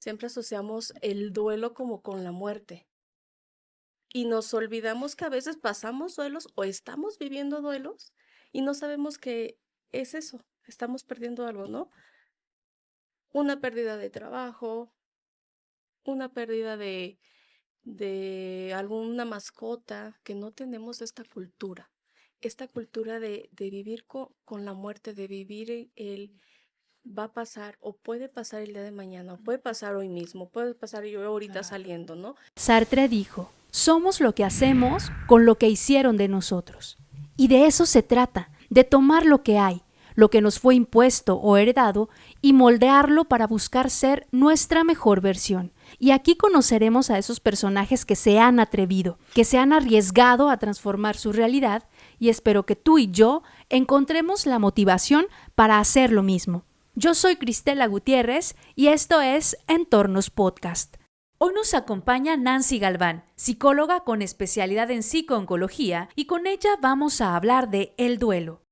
Siempre asociamos el duelo como con la muerte y nos olvidamos que a veces pasamos duelos o estamos viviendo duelos y no sabemos que es eso, estamos perdiendo algo, ¿no? Una pérdida de trabajo, una pérdida de alguna mascota, que no tenemos esta cultura de vivir con la muerte, de vivir el va a pasar o puede pasar el día de mañana, o puede pasar hoy mismo, puede pasar yo ahorita saliendo, ¿no? Sartre dijo, somos lo que hacemos con lo que hicieron de nosotros. Y de eso se trata, de tomar lo que hay, lo que nos fue impuesto o heredado, y moldearlo para buscar ser nuestra mejor versión. Y aquí conoceremos a esos personajes que se han atrevido, que se han arriesgado a transformar su realidad, y espero que tú y yo encontremos la motivación para hacer lo mismo. Yo soy Cristela Gutiérrez y esto es Entornos Podcast. Hoy nos acompaña Nancy Galván, psicóloga con especialidad en psicooncología, y con ella vamos a hablar de el duelo.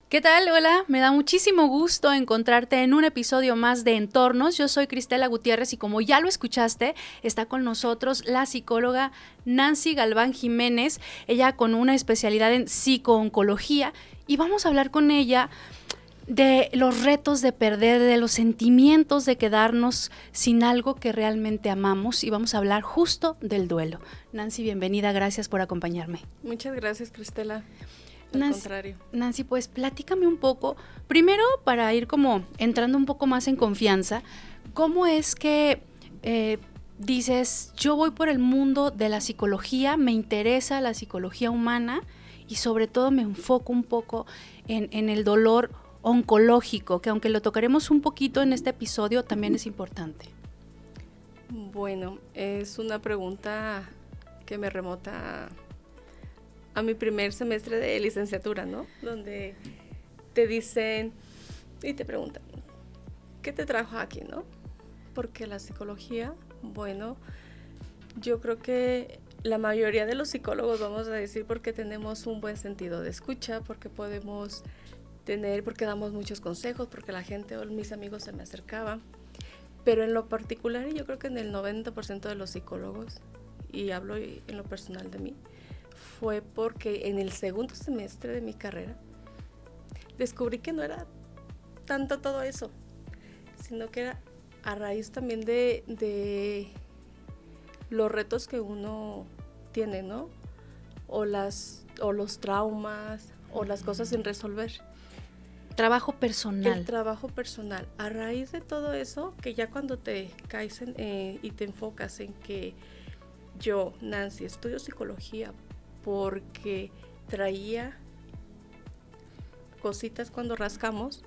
¿Qué tal? Hola, me da muchísimo gusto encontrarte en un episodio más de Entornos. Yo soy Cristela Gutiérrez y como ya lo escuchaste, está con nosotros la psicóloga Nancy Galván Jiménez, ella con una especialidad en psicooncología, y vamos a hablar con ella de los retos de perder, de los sentimientos de quedarnos sin algo que realmente amamos, y vamos a hablar justo del duelo. Nancy, bienvenida, gracias por acompañarme. Muchas gracias, Cristela. Al contrario. Nancy, pues platícame un poco, primero para ir como entrando un poco más en confianza, ¿cómo es que dices, yo voy por el mundo de la psicología, me interesa la psicología humana y sobre todo me enfoco un poco en el dolor oncológico, que aunque lo tocaremos un poquito en este episodio, también es importante? Bueno, es una pregunta que me remota a mi primer semestre de licenciatura, ¿no? Donde te dicen y te preguntan, ¿qué te trajo aquí, no? Porque la psicología, bueno, yo creo que la mayoría de los psicólogos vamos a decir porque tenemos un buen sentido de escucha, porque podemos porque damos muchos consejos, porque la gente o mis amigos se me acercaban, pero en lo particular, y yo creo que en el 90% de los psicólogos, y hablo en lo personal de mí, fue porque en el segundo semestre de mi carrera descubrí que no era tanto todo eso, sino que era a raíz también de los retos que uno tiene, ¿no? O los traumas, o las cosas sin resolver. Trabajo personal. El trabajo personal. A raíz de todo eso, que ya cuando te caes y te enfocas en que yo, Nancy, estudio psicología porque traía cositas cuando rascamos,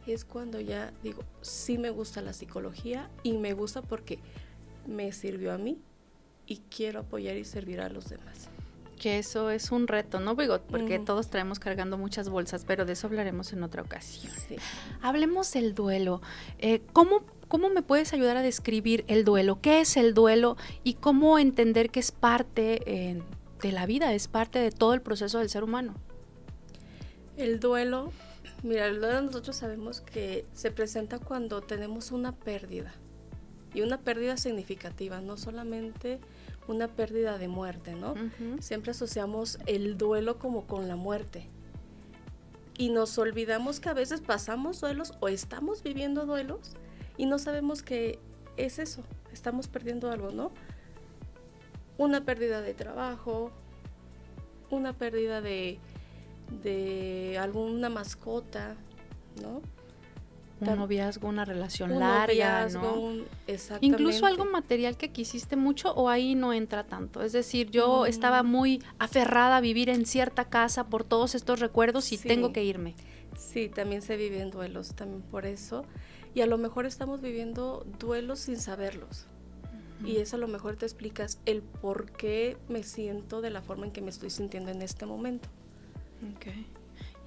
es cuando ya digo, sí me gusta la psicología y me gusta porque me sirvió a mí y quiero apoyar y servir a los demás. Que eso es un reto, ¿no? Porque todos traemos cargando muchas bolsas, pero de eso hablaremos en otra ocasión. Sí. Hablemos del duelo. ¿Cómo me puedes ayudar a describir el duelo? ¿Qué es el duelo? Y cómo entender que es parte de la vida, es parte de todo el proceso del ser humano. El duelo, mira, el duelo nosotros sabemos que se presenta cuando tenemos una pérdida. Y una pérdida significativa, no solamente una pérdida de muerte, ¿no? Uh-huh. Siempre asociamos el duelo como con la muerte. Y nos olvidamos que a veces pasamos duelos o estamos viviendo duelos y no sabemos que es eso, estamos perdiendo algo, ¿no? Una pérdida de trabajo, una pérdida de alguna mascota, ¿no? Un noviazgo, una relación larga, ¿no? Exactamente. Incluso algo material que quisiste mucho, o ahí no entra tanto. Es decir, yo estaba muy aferrada a vivir en cierta casa por todos estos recuerdos y tengo que irme. Sí, también se viven duelos, también por eso. Y a lo mejor estamos viviendo duelos sin saberlos. Uh-huh. Y eso a lo mejor te explicas el por qué me siento de la forma en que me estoy sintiendo en este momento. Okay.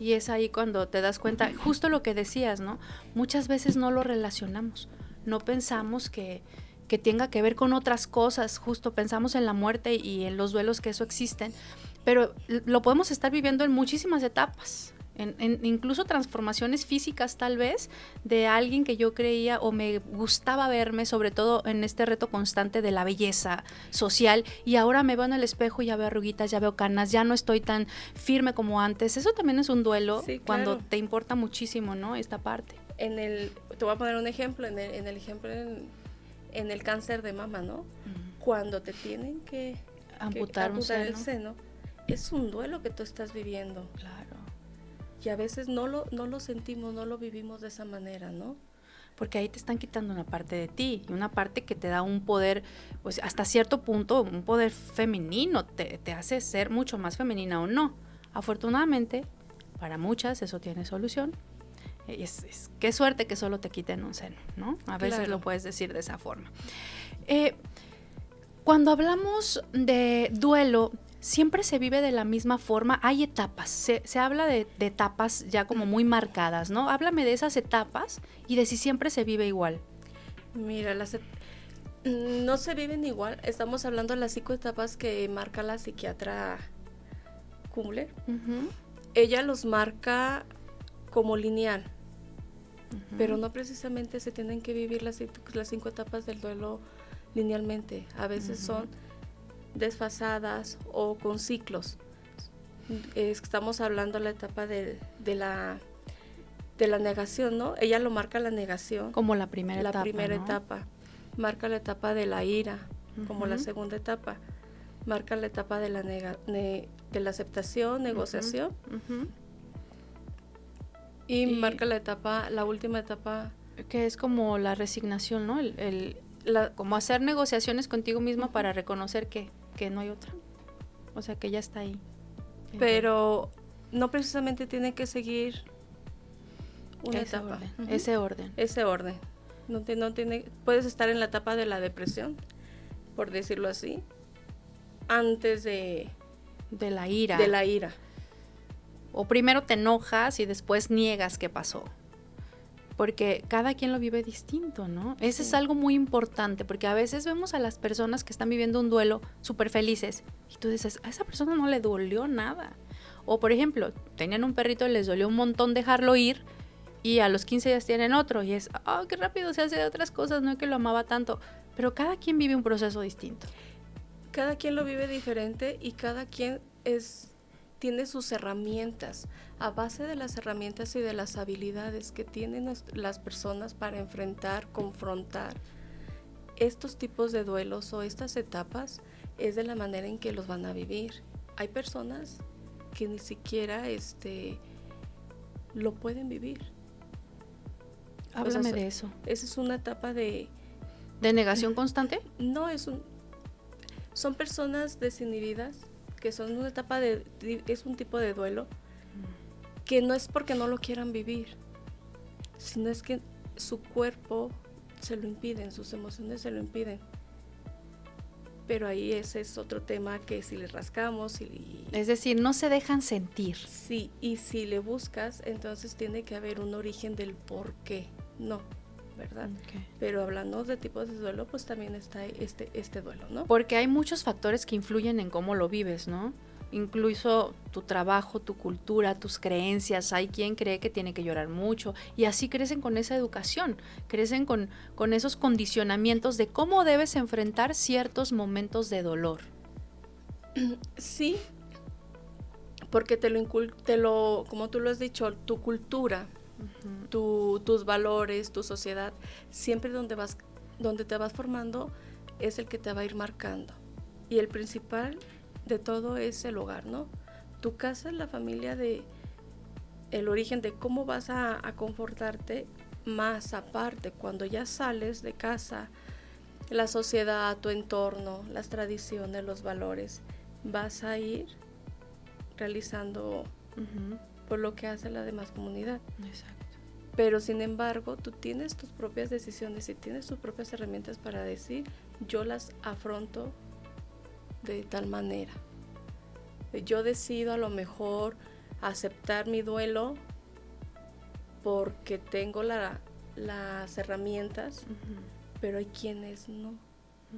Y es ahí cuando te das cuenta, justo lo que decías, ¿no? Muchas veces no lo relacionamos, no pensamos que tenga que ver con otras cosas, justo pensamos en la muerte y en los duelos que eso existen, pero lo podemos estar viviendo en muchísimas etapas. incluso transformaciones físicas tal vez de alguien que yo creía o me gustaba verme, sobre todo en este reto constante de la belleza social, y ahora me veo en el espejo y ya veo arruguitas, ya veo canas, ya no estoy tan firme como antes. Eso también es un duelo, Sí, claro. cuando te importa muchísimo, ¿no? Esta parte. Te voy a poner un ejemplo, en el cáncer de mama, ¿no? Cuando te tienen que amputar el seno, es un duelo que tú estás viviendo. Claro. Y a veces no lo sentimos, no lo vivimos de esa manera, ¿no? Porque ahí te están quitando una parte de ti, y una parte que te da un poder, pues hasta cierto punto, un poder femenino, te hace ser mucho más femenina o no. Afortunadamente, para muchas eso tiene solución. Qué suerte que solo te quiten un seno, ¿no? A veces Claro. lo puedes decir de esa forma. Cuando hablamos de duelo, siempre se vive de la misma forma. Hay etapas, se habla de etapas ya como muy marcadas, ¿no? Háblame de esas etapas y de si siempre se vive igual. Mira, no se viven igual. Estamos hablando de las 5 etapas que marca la psiquiatra Kumbler. Uh-huh. Ella los marca como lineal, pero no precisamente se tienen que vivir las 5 etapas del duelo linealmente. A veces son desfasadas o con ciclos. Estamos hablando de la etapa de la negación, ¿no? Ella lo marca la negación como la primera etapa. La primera ¿no? etapa. Marca la etapa de la ira, como la segunda etapa. Marca la etapa de la aceptación, negociación. Y marca la última etapa. Que es como la resignación, ¿no? Como hacer negociaciones contigo misma para reconocer que no hay otra. O sea, que ya está ahí. Pero no precisamente tiene que seguir una etapa. Ese orden. Ese orden. No tiene, puedes estar en la etapa de la depresión, por decirlo así, antes de la ira. De la ira. O primero te enojas y después niegas que pasó. Porque cada quien lo vive distinto, ¿no? Ese es algo muy importante, porque a veces vemos a las personas que están viviendo un duelo súper felices y tú dices, a esa persona no le dolió nada. O por ejemplo, tenían un perrito y les dolió un montón dejarlo ir y a los 15 días tienen otro y es, qué rápido se hace de otras cosas, no es que lo amaba tanto. Pero cada quien vive un proceso distinto. Cada quien lo vive diferente y cada quien tiene sus herramientas. A base de las herramientas y de las habilidades que tienen las personas para enfrentar, confrontar estos tipos de duelos o estas etapas, es de la manera en que los van a vivir. Hay personas que ni siquiera lo pueden vivir. Háblame de eso. Esa es una etapa de negación constante. No, son personas desinhibidas que son una etapa es un tipo de duelo que no es porque no lo quieran vivir, sino es que su cuerpo se lo impiden, sus emociones se lo impiden. Pero ahí ese es otro tema que si le rascamos es decir, no se dejan sentir. Sí, y si le buscas, entonces tiene que haber un origen del por qué no, ¿verdad? Okay. Pero hablando de tipos de duelo, pues también está este duelo, ¿no? Porque hay muchos factores que influyen en cómo lo vives, ¿no? Incluso tu trabajo, tu cultura, tus creencias. Hay quien cree que tiene que llorar mucho y así crecen con esa educación, crecen con esos condicionamientos de cómo debes enfrentar ciertos momentos de dolor. Sí, porque como tú lo has dicho, tu cultura, tus valores, tu sociedad, siempre donde te vas formando es el que te va a ir marcando. Y el principal de todo es el hogar, ¿no? Tu casa es la familia el origen de cómo vas a confortarte, más aparte, cuando ya sales de casa, la sociedad, tu entorno, las tradiciones, los valores, vas a ir realizando por lo que hace la demás comunidad. Exacto. Pero sin embargo, tú tienes tus propias decisiones y tienes tus propias herramientas para decir, yo las afronto de tal manera. Yo decido a lo mejor aceptar mi duelo porque tengo las herramientas, pero hay quienes no.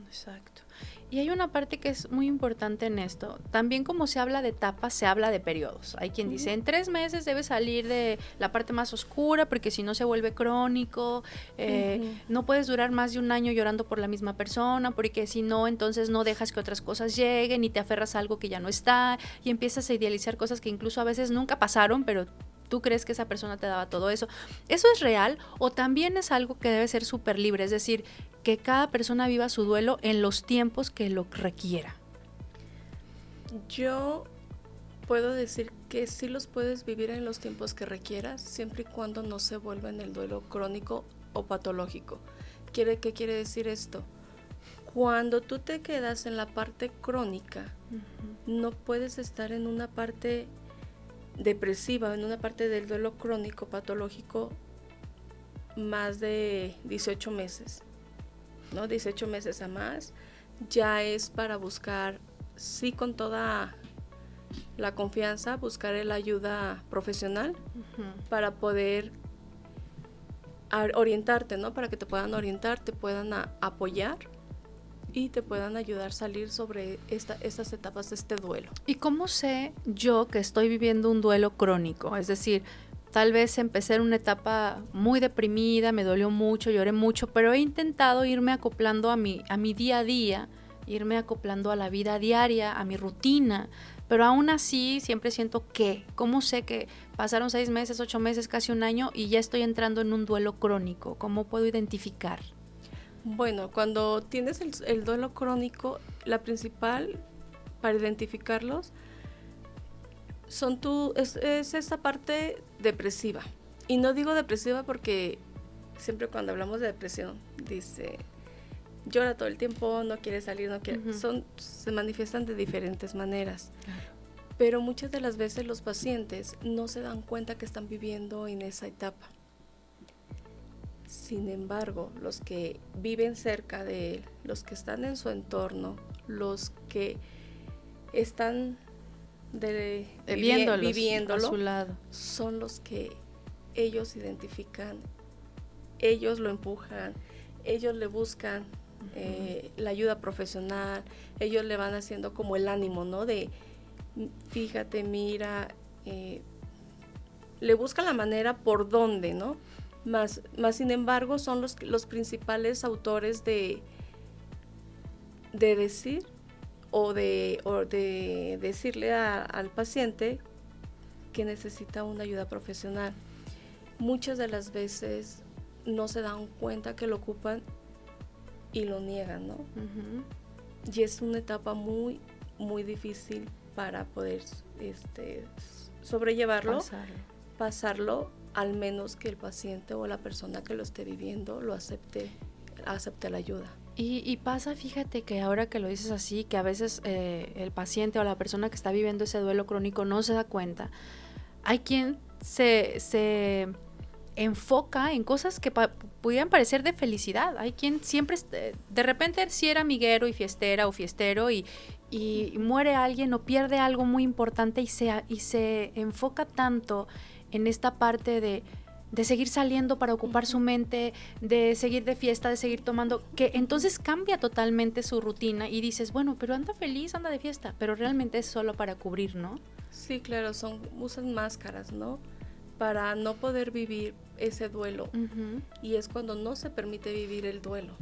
Exacto. Y hay una parte que es muy importante en esto. También como se habla de etapas, se habla de periodos. Hay quien dice, en 3 meses debes salir de la parte más oscura porque si no se vuelve crónico. No puedes durar más de 1 año llorando por la misma persona porque si no, entonces no dejas que otras cosas lleguen y te aferras a algo que ya no está y empiezas a idealizar cosas que incluso a veces nunca pasaron, pero tú crees que esa persona te daba todo eso. ¿Eso es real o también es algo que debe ser súper libre? Es decir, que cada persona viva su duelo en los tiempos que lo requiera. Yo puedo decir que sí los puedes vivir en los tiempos que requieras, siempre y cuando no se vuelva en el duelo crónico o patológico. ¿Qué quiere decir esto? Cuando tú te quedas en la parte crónica, no puedes estar en una parte depresiva, en una parte del duelo crónico patológico más de 18 meses, ¿no? 18 meses a más ya es para buscar, sí, con toda la confianza, buscar la ayuda profesional para poder orientarte, ¿no? Para que te puedan orientar, te puedan apoyar y te puedan ayudar a salir sobre estas etapas de este duelo. ¿Y cómo sé yo que estoy viviendo un duelo crónico? Es decir, tal vez empecé en una etapa muy deprimida, me dolió mucho, lloré mucho, pero he intentado irme acoplando a mi día a día, irme acoplando a la vida diaria, a mi rutina, pero aún así siempre siento ¿cómo sé que pasaron 6 meses, 8 meses, casi 1 año y ya estoy entrando en un duelo crónico? ¿Cómo puedo identificar? Bueno, cuando tienes el duelo crónico, la principal para identificarlos es esa parte depresiva. Y no digo depresiva porque siempre cuando hablamos de depresión dice llora todo el tiempo, no quiere salir, no quiere. Se manifiestan de diferentes maneras. Pero muchas de las veces los pacientes no se dan cuenta que están viviendo en esa etapa. Sin embargo, los que viven cerca de él, los que están en su entorno, los que están viviéndolo a su lado, son los que ellos identifican, ellos lo empujan, ellos le buscan la ayuda profesional, ellos le van haciendo como el ánimo, ¿no? De fíjate, mira, le buscan la manera por dónde, ¿no? Más sin embargo, son los principales autores de decir o de decirle al paciente que necesita una ayuda profesional. Muchas de las veces no se dan cuenta que lo ocupan y lo niegan, ¿no? Y es una etapa muy, muy difícil para poder sobrellevarlo, pasarlo, al menos que el paciente o la persona que lo esté viviendo lo acepte la ayuda. Y pasa, fíjate que ahora que lo dices así, que a veces el paciente o la persona que está viviendo ese duelo crónico no se da cuenta. Hay quien se enfoca en cosas que pudieran parecer de felicidad. Hay quien siempre, de repente, si era amiguero y fiestera o fiestero y muere alguien o pierde algo muy importante y se enfoca tanto en esta parte de seguir saliendo para ocupar su mente, de seguir de fiesta, de seguir tomando, que entonces cambia totalmente su rutina y dices, bueno, pero anda feliz, anda de fiesta, pero realmente es solo para cubrir, ¿no? Sí, claro, usan máscaras, ¿no? Para no poder vivir ese duelo. Y es cuando no se permite vivir el duelo.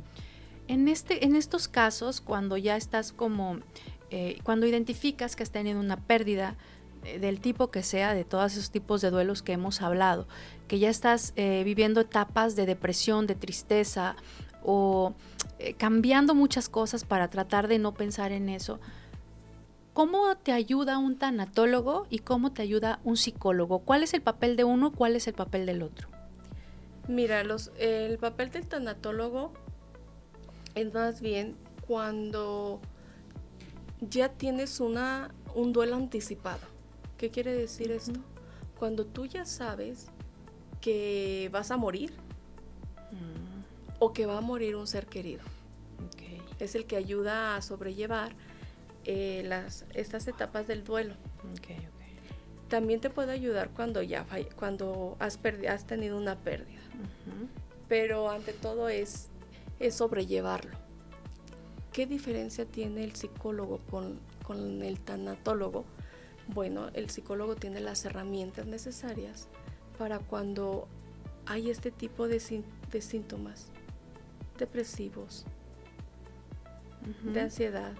En estos casos, cuando ya estás cuando identificas que has tenido una pérdida, del tipo que sea, de todos esos tipos de duelos que hemos hablado, que ya estás viviendo etapas de depresión, de tristeza o cambiando muchas cosas para tratar de no pensar en eso, ¿cómo te ayuda un tanatólogo y cómo te ayuda un psicólogo? ¿Cuál es el papel de uno? ¿Cuál es el papel del otro? Mira, el papel del tanatólogo es más bien cuando ya tienes un duelo anticipado. ¿Qué quiere decir esto? Cuando tú ya sabes que vas a morir o que va a morir un ser querido. Es el que ayuda a sobrellevar estas etapas del duelo. También te puede ayudar cuando has tenido una pérdida. Pero ante todo es sobrellevarlo. ¿qué diferencia tiene el psicólogo con el tanatólogo? Bueno, el psicólogo tiene las herramientas necesarias para cuando hay este tipo de síntomas depresivos, de ansiedad,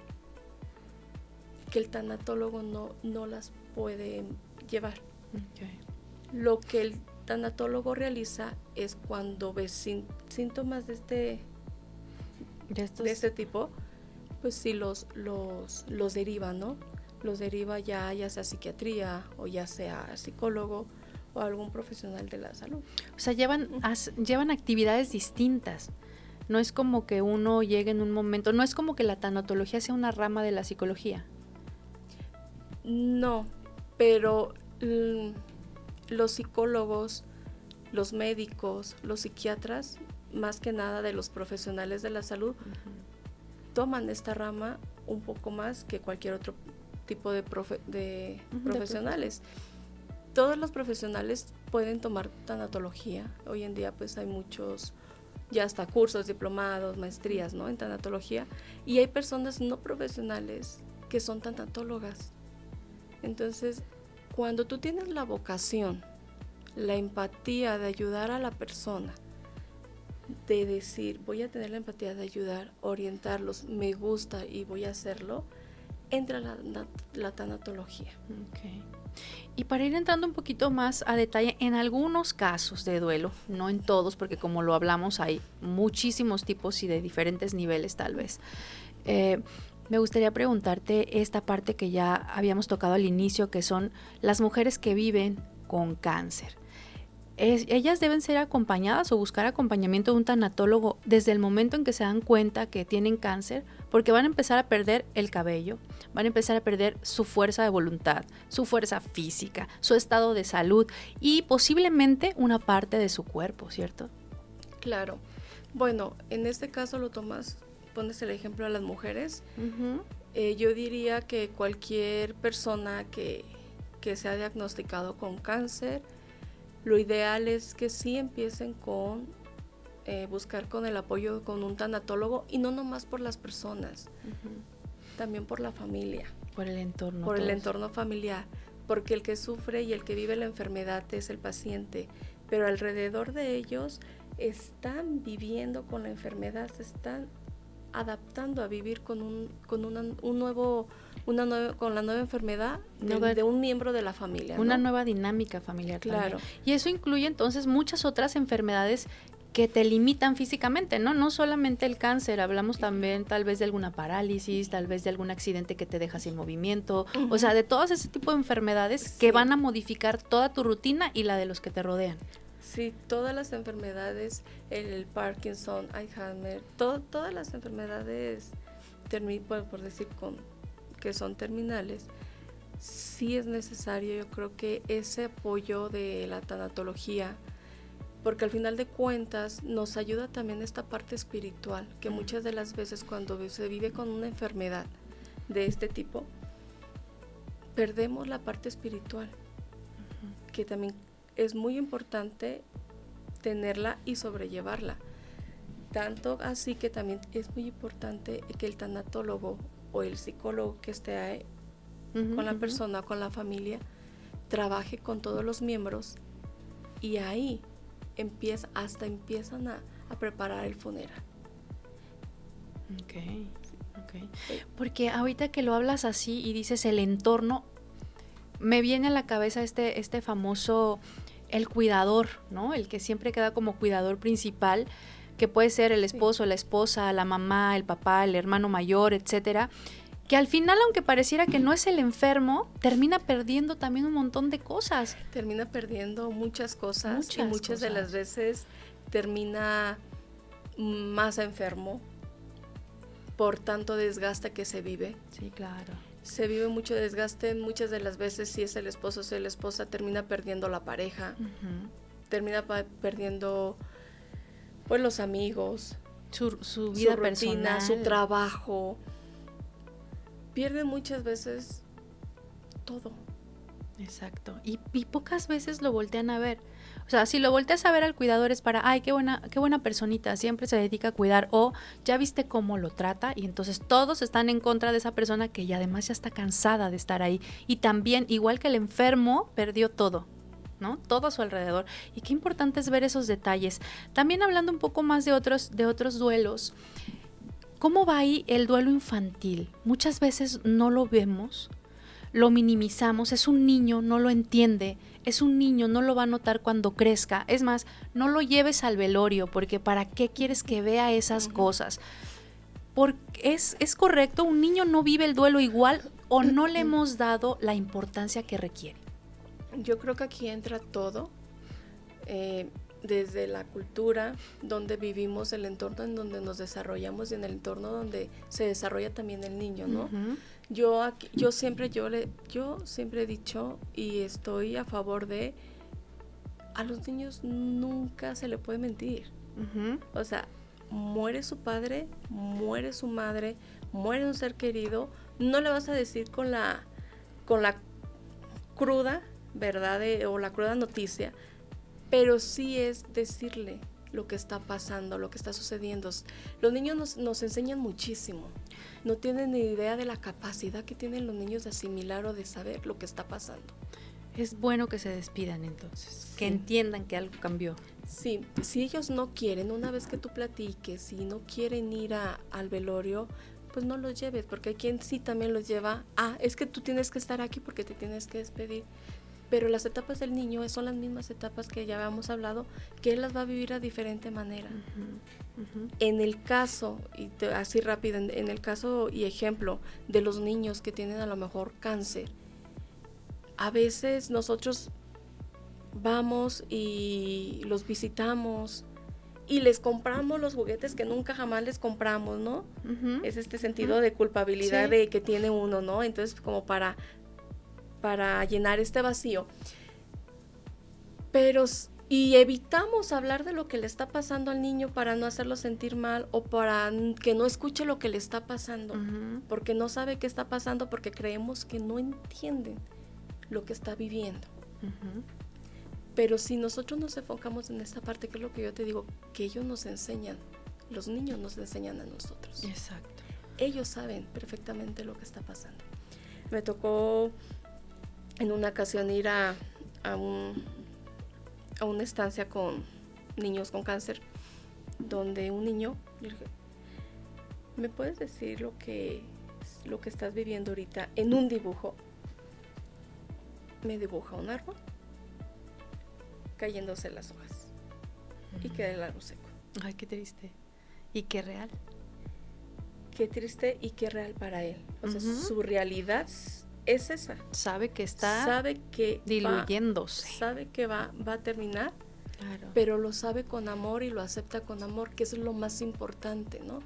que el tanatólogo no las puede llevar. Okay. Lo que el tanatólogo realiza es cuando ve síntomas de este tipo, pues sí los deriva, ¿no? Los deriva ya sea psiquiatría o ya sea psicólogo o algún profesional de la salud. O sea, llevan actividades distintas. No es como que uno llegue en un momento, no es como que la tanatología sea una rama de la psicología. No, pero los psicólogos, los médicos, los psiquiatras, más que nada de los profesionales de la salud, toman esta rama un poco más que cualquier otro tipo de profesionales. Todos los profesionales pueden tomar tanatología. Hoy en día pues hay muchos, ya hasta cursos, diplomados, maestrías, ¿no? En tanatología. Y hay personas no profesionales que son tanatólogas. Entonces, cuando tú tienes la vocación, la empatía de ayudar a la persona, de decir, voy a tener la empatía de ayudar, orientarlos, me gusta y voy a hacerlo, entra la tanatología. Okay. Y para ir entrando un poquito más a detalle, en algunos casos de duelo, no en todos, porque como lo hablamos hay muchísimos tipos y de diferentes niveles tal vez, me gustaría preguntarte esta parte que ya habíamos tocado al inicio, que son las mujeres que viven con cáncer. ¿Ellas deben ser acompañadas o buscar acompañamiento de un tanatólogo desde el momento en que se dan cuenta que tienen cáncer? Porque van a empezar a perder el cabello, van a empezar a perder su fuerza de voluntad, su fuerza física, su estado de salud y posiblemente una parte de su cuerpo, ¿cierto? Claro. Bueno, en este caso pones el ejemplo a las mujeres. Yo diría que cualquier persona que se ha diagnosticado con cáncer, lo ideal es que sí empiecen con buscar con el apoyo con un tanatólogo, y no nomás por las personas, también por la familia. Por el entorno. Por el entorno familiar, porque el que sufre y el que vive la enfermedad es el paciente, pero alrededor de ellos están viviendo con la enfermedad, se están adaptando a vivir con la nueva enfermedad de un miembro de la familia, ¿no? Una nueva dinámica familiar. Claro. También. Y eso incluye entonces muchas otras enfermedades que te limitan físicamente, ¿no? No solamente el cáncer, hablamos también tal vez de alguna parálisis, tal vez de algún accidente que te deja sin movimiento, o sea, de todos ese tipo de enfermedades que van a modificar toda tu rutina y la de los que te rodean. Sí, todas las enfermedades, el Parkinson, Alzheimer, todas las enfermedades, por decir que son terminales, sí es necesario, yo creo que ese apoyo de la tanatología, porque al final de cuentas nos ayuda también esta parte espiritual, que muchas de las veces cuando se vive con una enfermedad de este tipo, perdemos la parte espiritual, que también es muy importante tenerla y sobrellevarla. Tanto así que también es muy importante que el tanatólogo o el psicólogo que esté ahí, con la persona, con la familia, trabaje con todos los miembros, y ahí empiezan a preparar el funeral. Okay. Porque ahorita que lo hablas así y dices el entorno, me viene a la cabeza este famoso, el cuidador, ¿no? El que siempre queda como cuidador principal, que puede ser el esposo, la esposa, la mamá, el papá, el hermano mayor, etcétera, que al final, aunque pareciera que no es el enfermo, termina perdiendo también un montón de cosas. Termina perdiendo muchas cosas y muchas de las veces termina más enfermo por tanto desgaste que se vive. Sí, claro. Se vive mucho desgaste, muchas de las veces si es el esposo, si es la esposa, termina perdiendo la pareja, termina perdiendo pues los amigos, su vida su rutina, personal, su trabajo. Pierden muchas veces todo. Exacto. Y pocas veces lo voltean a ver. O sea, si lo volteas a ver al cuidador es para, ay, qué buena personita, siempre se dedica a cuidar, o ya viste cómo lo trata, y entonces todos están en contra de esa persona que ya además ya está cansada de estar ahí. Y también, igual que el enfermo, perdió todo, ¿no? Todo a su alrededor. Y qué importante es ver esos detalles. También hablando un poco más de otros duelos, ¿cómo va ahí el duelo infantil? Muchas veces no lo vemos, lo minimizamos, es un niño, no lo entiende, es un niño, no lo va a notar cuando crezca. Es más, no lo lleves al velorio, porque ¿para qué quieres que vea esas cosas? Porque es correcto, un niño no vive el duelo igual o no le hemos dado la importancia que requiere. Yo creo que aquí entra todo, desde la cultura, donde vivimos, el entorno en donde nos desarrollamos y en el entorno donde se desarrolla también el niño, ¿no? Uh-huh. Yo siempre he dicho y estoy a favor de, a los niños nunca se le puede mentir. Uh-huh. O sea, muere su padre, muere su madre, muere un ser querido, no le vas a decir con la cruda verdad o la cruda noticia, pero sí es decirle lo que está pasando, lo que está sucediendo. Los niños nos enseñan muchísimo. No tienen ni idea de la capacidad que tienen los niños de asimilar o de saber lo que está pasando. Es bueno que se despidan entonces, Sí. que entiendan que algo cambió. Sí, si ellos no quieren, una vez que tú platiques, si no quieren ir al velorio, pues no los lleves, porque hay quien sí también los lleva, es que tú tienes que estar aquí porque te tienes que despedir. Pero las etapas del niño son las mismas etapas que ya habíamos hablado, que él las va a vivir a diferente manera. Uh-huh. Uh-huh. En el caso, así rápido, en el caso y ejemplo de los niños que tienen a lo mejor cáncer, a veces nosotros vamos y los visitamos y les compramos los juguetes que nunca jamás les compramos, ¿no? Uh-huh. Es este sentido de culpabilidad, sí, de que tiene uno, ¿no? Entonces, como para llenar este vacío. Y evitamos hablar de lo que le está pasando al niño para no hacerlo sentir mal o para que no escuche lo que le está pasando, uh-huh, porque no sabe qué está pasando, porque creemos que no entienden lo que está viviendo. Uh-huh. Pero si nosotros nos enfocamos en esta parte, que es lo que yo te digo, que ellos nos enseñan, los niños nos enseñan a nosotros. Exacto. Ellos saben perfectamente lo que está pasando. Me tocó en una ocasión ir a una estancia con niños con cáncer, donde un niño, ¿me puedes decir lo que estás viviendo ahorita en un dibujo? Me dibuja un árbol cayéndose las hojas y queda el árbol seco. Ay, qué triste. Y qué real. Qué triste y qué real para él. O sea, su realidad es esa. Sabe que está diluyéndose. Sabe que va a terminar, claro, pero lo sabe con amor y lo acepta con amor, que es lo más importante, ¿no?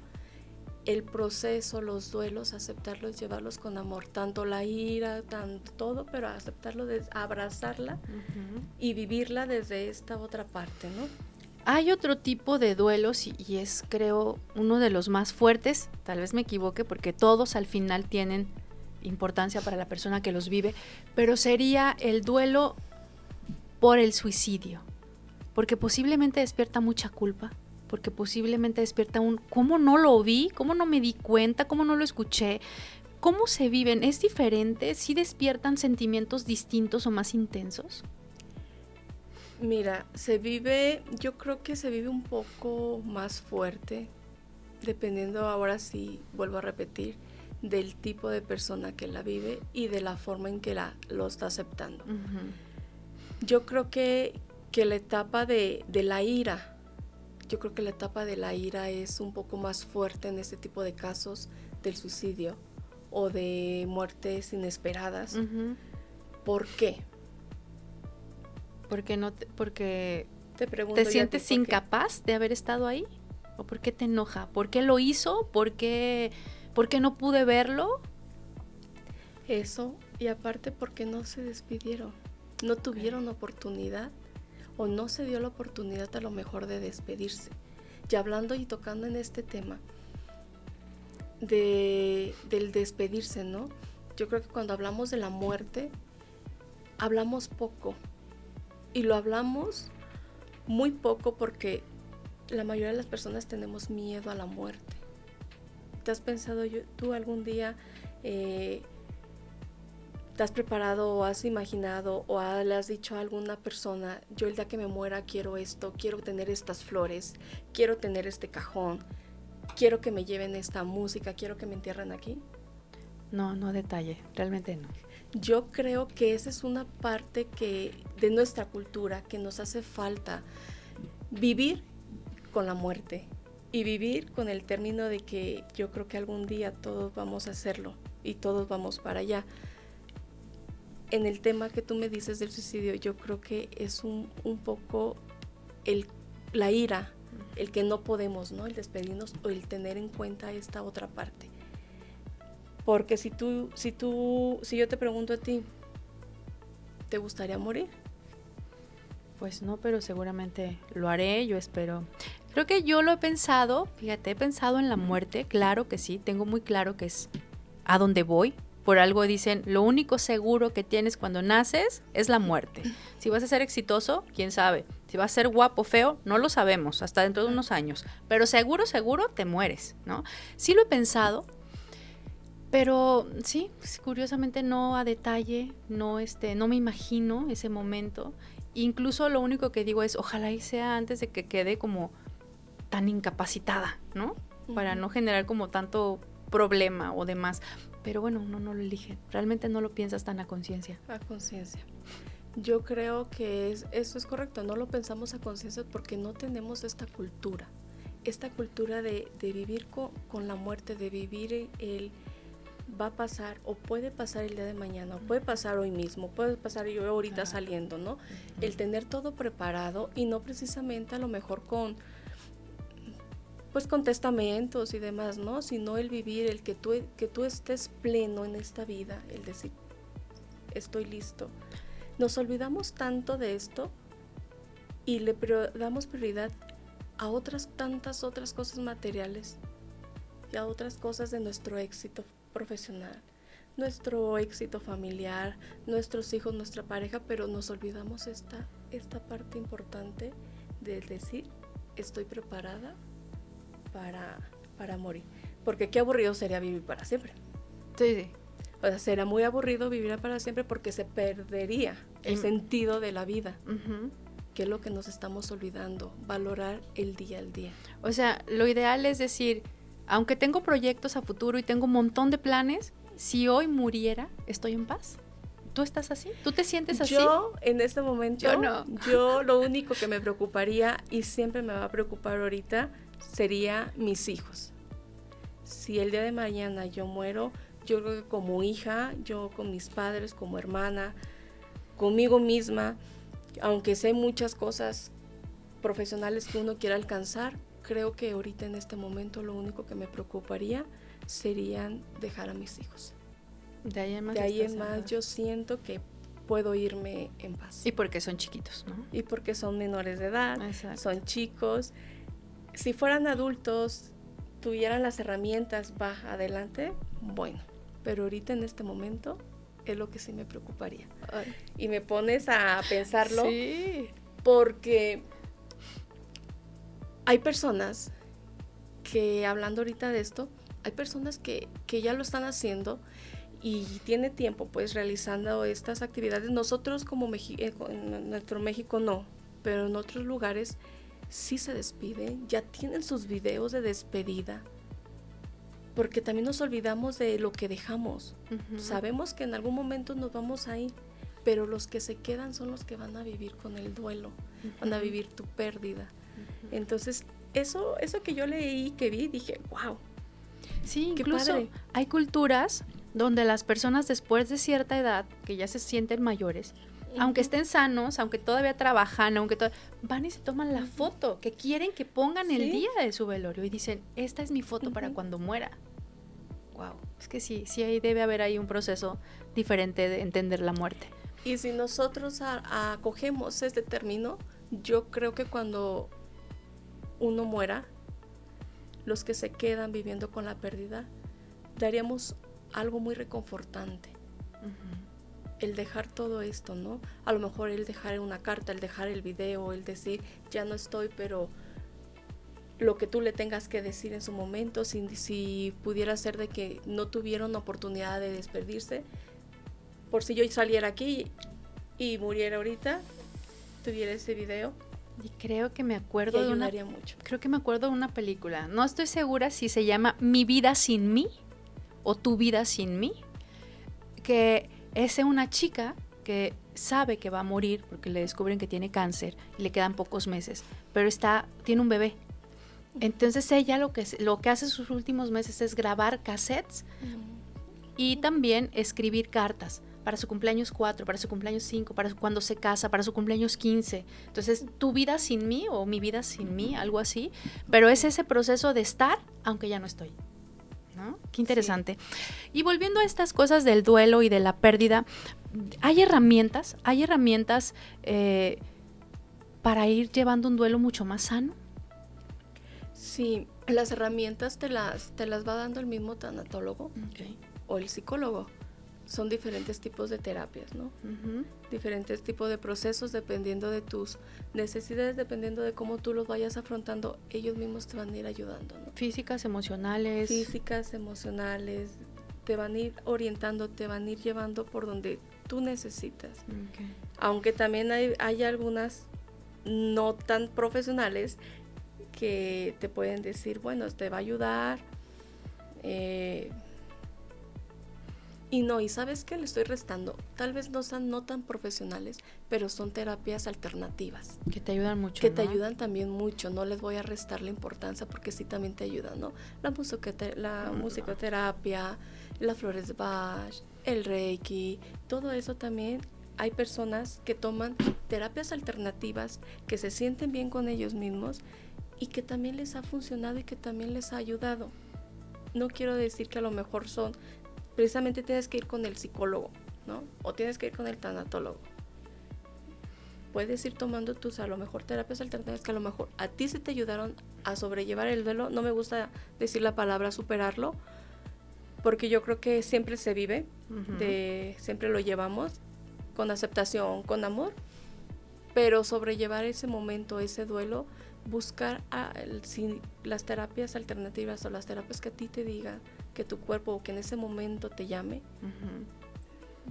El proceso, los duelos, aceptarlos, llevarlos con amor, tanto la ira, tanto todo, pero aceptarlo, abrazarla, uh-huh, y vivirla desde esta otra parte, ¿no? Hay otro tipo de duelos y es, creo, uno de los más fuertes, tal vez me equivoque, porque todos al final tienen importancia para la persona que los vive, pero sería el duelo por el suicidio, porque posiblemente despierta mucha culpa, porque posiblemente despierta ¿cómo no lo vi? ¿Cómo no me di cuenta? ¿Cómo no lo escuché? ¿Cómo se viven? ¿Es diferente? ¿Sí despiertan sentimientos distintos o más intensos? Mira, yo creo que se vive un poco más fuerte, dependiendo, ahora sí, vuelvo a repetir, del tipo de persona que la vive y de la forma en que lo está aceptando. Uh-huh. Yo creo que la etapa de la ira, es un poco más fuerte en este tipo de casos del suicidio o de muertes inesperadas. Uh-huh. ¿Por qué? Porque te pregunto, ¿te sientes incapaz de haber estado ahí? ¿O por qué te enoja? ¿Por qué lo hizo? ¿Por qué no pude verlo? Eso, y aparte porque no se despidieron, no tuvieron oportunidad o no se dio la oportunidad a lo mejor de despedirse. Y hablando y tocando en este tema del despedirse, ¿no? Yo creo que cuando hablamos de la muerte, hablamos poco. Y lo hablamos muy poco porque la mayoría de las personas tenemos miedo a la muerte. ¿Te has pensado tú algún día, te has preparado o has imaginado o le has dicho a alguna persona, yo el día que me muera quiero esto, quiero tener estas flores, quiero tener este cajón, quiero que me lleven esta música, quiero que me entierren aquí? No, no detalle, realmente no. Yo creo que esa es una parte de nuestra cultura que nos hace falta vivir con la muerte y vivir con el término de que yo creo que algún día todos vamos a hacerlo y todos vamos para allá. En el tema que tú me dices del suicidio, yo creo que es un poco la ira, el que no podemos, ¿no? El despedirnos o el tener en cuenta esta otra parte. Porque si yo te pregunto a ti, ¿te gustaría morir? Pues no, pero seguramente lo haré, yo espero. Creo que yo lo he pensado, fíjate, he pensado en la muerte, claro que sí, tengo muy claro que es a dónde voy. Por algo dicen, lo único seguro que tienes cuando naces es la muerte. Si vas a ser exitoso, quién sabe. Si vas a ser guapo o feo, no lo sabemos, hasta dentro de unos años. Pero seguro te mueres, ¿no? Sí lo he pensado, pero sí, curiosamente no a detalle, no me imagino ese momento. Incluso lo único que digo es, ojalá y sea antes de que quede como tan incapacitada, ¿no? Para no generar como tanto problema o demás. Pero bueno, uno no lo elige, realmente no lo piensas tan a conciencia. A conciencia. Yo creo que eso es correcto, no lo pensamos a conciencia porque no tenemos esta cultura de vivir con la muerte, de vivir el va a pasar o puede pasar el día de mañana, o puede pasar hoy mismo, puede pasar yo ahorita saliendo, ¿no? El tener todo preparado y no precisamente a lo mejor con testamentos y demás, ¿no? Sino el vivir, el que tú estés pleno en esta vida, el decir, estoy listo. Nos olvidamos tanto de esto y damos prioridad a tantas otras cosas materiales y a otras cosas de nuestro éxito profesional, nuestro éxito familiar, nuestros hijos, nuestra pareja, pero nos olvidamos esta parte importante de decir, estoy preparada para morir. Porque qué aburrido sería vivir para siempre. Sí. O sea, será muy aburrido vivir para siempre porque se perdería el sentido de la vida. Que es lo que nos estamos olvidando, valorar el día al día. O sea, lo ideal es decir, aunque tengo proyectos a futuro y tengo un montón de planes, si hoy muriera, estoy en paz. ¿Tú estás así? ¿Tú te sientes así? Yo, en este momento, yo no. Yo lo único que me preocuparía, y siempre me va a preocupar ahorita, sería mis hijos. Si el día de mañana yo muero, yo creo que como hija, yo con mis padres, como hermana, conmigo misma, aunque sé muchas cosas profesionales que uno quiera alcanzar, creo que ahorita en este momento lo único que me preocuparía serían dejar a mis hijos. De ahí en más yo siento que puedo irme en paz. Y porque son chiquitos, ¿no? Y porque son menores de edad, exacto, son chicos. Si fueran adultos, tuvieran las herramientas, va adelante, bueno. Pero ahorita en este momento es lo que sí me preocuparía. Ay. Y me pones a pensarlo, sí, porque hay personas que, hablando ahorita de esto, hay personas que ya lo están haciendo y tiene tiempo pues realizando estas actividades. Nosotros como en nuestro México no, pero en otros lugares sí se despiden, ya tienen sus videos de despedida, porque también nos olvidamos de lo que dejamos. Sabemos que en algún momento nos vamos a ir, pero los que se quedan son los que van a vivir con el duelo, van a vivir tu pérdida. Entonces eso que yo leí, que vi, dije, wow. Sí, incluso hay culturas donde las personas después de cierta edad, que ya se sienten mayores, aunque estén sanos, aunque todavía trabajan, van y se toman la foto, que quieren que pongan el día de su velorio y dicen, esta es mi foto para cuando muera. Wow, es que sí ahí debe haber ahí un proceso diferente de entender la muerte. Y si nosotros acogemos este término, yo creo que cuando uno muera, los que se quedan viviendo con la pérdida, daríamos algo muy reconfortante. el dejar todo esto, ¿no? A lo mejor el dejar una carta, el dejar el video, el decir, ya no estoy, pero lo que tú le tengas que decir en su momento, si pudiera ser de que no tuvieron oportunidad de despedirse, por si yo saliera aquí y muriera ahorita, tuviera ese video. Y creo que me acuerdo mucho. Creo que me acuerdo de una película. No estoy segura si se llama Mi vida sin mí o Tu vida sin mí, que es una chica que sabe que va a morir porque le descubren que tiene cáncer y le quedan pocos meses, pero tiene un bebé. Entonces ella lo que hace sus últimos meses es grabar cassettes y también escribir cartas para su cumpleaños 4, para su cumpleaños 5, para cuando se casa, para su cumpleaños 15. Entonces, Tu vida sin mí o Mi vida sin mí, algo así, pero es ese proceso de estar aunque ya no estoy, ¿no? Qué interesante. Sí. Y volviendo a estas cosas del duelo y de la pérdida, ¿hay herramientas para ir llevando un duelo mucho más sano? Sí, las herramientas te las va dando el mismo tanatólogo o el psicólogo. Son diferentes tipos de terapias, ¿no? Uh-huh. Diferentes tipos de procesos dependiendo de tus necesidades, dependiendo de cómo tú los vayas afrontando, ellos mismos te van a ir ayudando, ¿no? Físicas, emocionales, te van a ir orientando, te van a ir llevando por donde tú necesitas. Okay. Aunque también hay algunas no tan profesionales que te pueden decir, bueno, te va a ayudar, y ¿sabes qué? Le estoy restando. Tal vez no sean no tan profesionales, pero son terapias alternativas. Que te ayudan mucho, que te ayudan también mucho. No les voy a restar la importancia porque sí también te ayudan, ¿no? La musicoterapia, las flores de Bach, el Reiki, todo eso también. Hay personas que toman terapias alternativas, que se sienten bien con ellos mismos y que también les ha funcionado y que también les ha ayudado. No quiero decir que a lo mejor precisamente tienes que ir con el psicólogo, ¿no? O tienes que ir con el tanatólogo. Puedes ir tomando tus, a lo mejor, terapias alternativas que a lo mejor a ti se te ayudaron a sobrellevar el duelo. No me gusta decir la palabra superarlo, porque yo creo que siempre se vive, siempre lo llevamos con aceptación, con amor, pero sobrellevar ese momento, ese duelo, buscar las terapias alternativas o las terapias que a ti te digan, que tu cuerpo o que en ese momento te llame,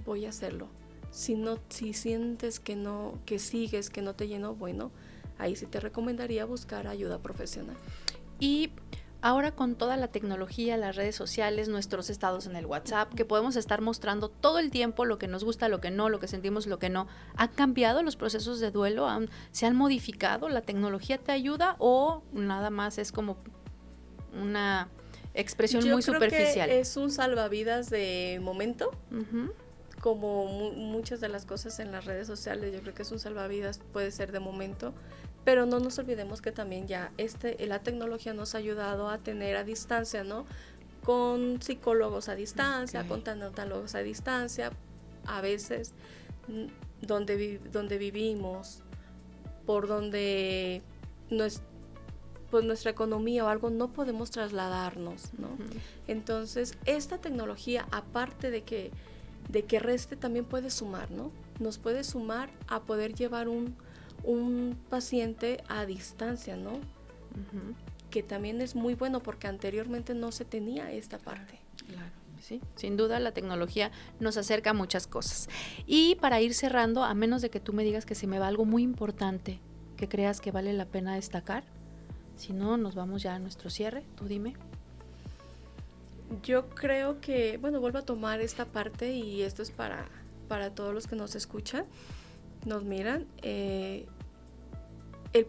voy a hacerlo. Si sientes que no, que sigues, que no te llenó, bueno, ahí sí te recomendaría buscar ayuda profesional. Y ahora con toda la tecnología, las redes sociales, nuestros estados en el WhatsApp, que podemos estar mostrando todo el tiempo lo que nos gusta, lo que no, lo que sentimos, lo que no, ¿han cambiado los procesos de duelo? ¿Se han modificado? ¿La tecnología te ayuda o nada más es como una expresión muy superficial? Yo creo que es un salvavidas de momento, como muchas de las cosas en las redes sociales. Yo creo que es un salvavidas, puede ser de momento, pero no nos olvidemos que también ya la tecnología nos ha ayudado a tener a distancia, ¿no? Con psicólogos a distancia, con tanatólogos a distancia, a veces donde vivimos, por donde pues nuestra economía o algo no podemos trasladarnos, ¿no? Entonces, esta tecnología, aparte de que reste, también puede sumar, ¿no? Nos puede sumar a poder llevar un paciente a distancia, ¿no? Que también es muy bueno porque anteriormente no se tenía esta parte. Claro, sí, sin duda la tecnología nos acerca a muchas cosas. Y para ir cerrando, a menos de que tú me digas que se me va algo muy importante que creas que vale la pena destacar, si no, nos vamos ya a nuestro cierre. Tú dime. Yo creo que, bueno, vuelvo a tomar esta parte y esto es para todos los que nos escuchan, nos miran. El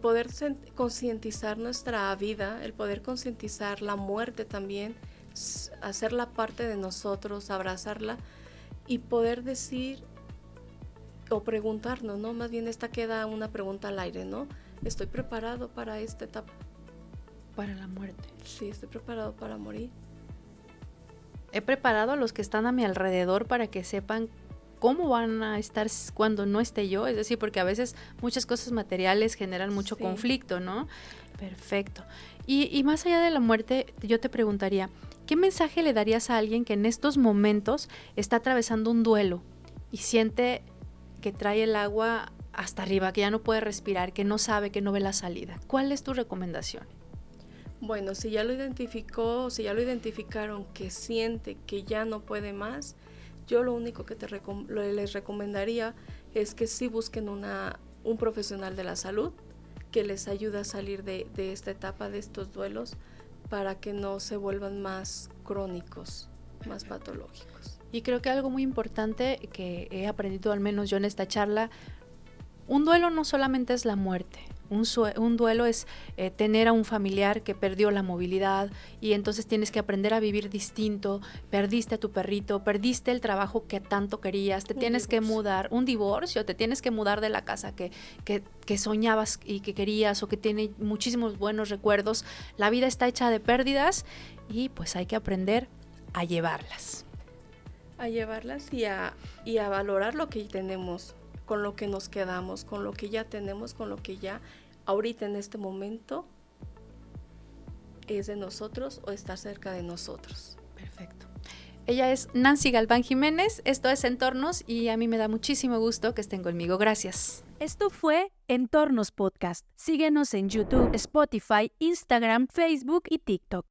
poder concientizar nuestra vida, el poder concientizar la muerte también, hacerla parte de nosotros, abrazarla y poder decir o preguntarnos, ¿no? Más bien esta queda una pregunta al aire, ¿no? ¿Estoy preparado para esta etapa? Para la muerte. Sí, estoy preparado para morir. He preparado a los que están a mi alrededor para que sepan cómo van a estar cuando no esté yo, es decir, porque a veces muchas cosas materiales generan mucho conflicto, ¿no? Perfecto. Y más allá de la muerte, yo te preguntaría, ¿qué mensaje le darías a alguien que en estos momentos está atravesando un duelo y siente que trae el agua hasta arriba, que ya no puede respirar, que no sabe, que no ve la salida. ¿Cuál es tu recomendación? Bueno, si ya lo identificaron, que siente que ya no puede más, yo lo único que les recomendaría es que sí busquen un profesional de la salud que les ayude a salir de esta etapa, de estos duelos, para que no se vuelvan más crónicos, más patológicos. Y creo que algo muy importante que he aprendido, al menos yo en esta charla, un duelo no solamente es la muerte. Un duelo es tener a un familiar que perdió la movilidad y entonces tienes que aprender a vivir distinto. Perdiste a tu perrito, perdiste el trabajo que tanto querías, te tienes que mudar, un divorcio, te tienes que mudar de la casa que soñabas y que querías o que tiene muchísimos buenos recuerdos. La vida está hecha de pérdidas y pues hay que aprender a llevarlas. A llevarlas y a valorar lo que tenemos, con lo que nos quedamos, con lo que ya tenemos, con lo que ya ahorita en este momento es de nosotros o está cerca de nosotros. Perfecto. Ella es Nancy Galván Jiménez, esto es Entornos y a mí me da muchísimo gusto que estén conmigo. Gracias. Esto fue Entornos Podcast. Síguenos en YouTube, Spotify, Instagram, Facebook y TikTok.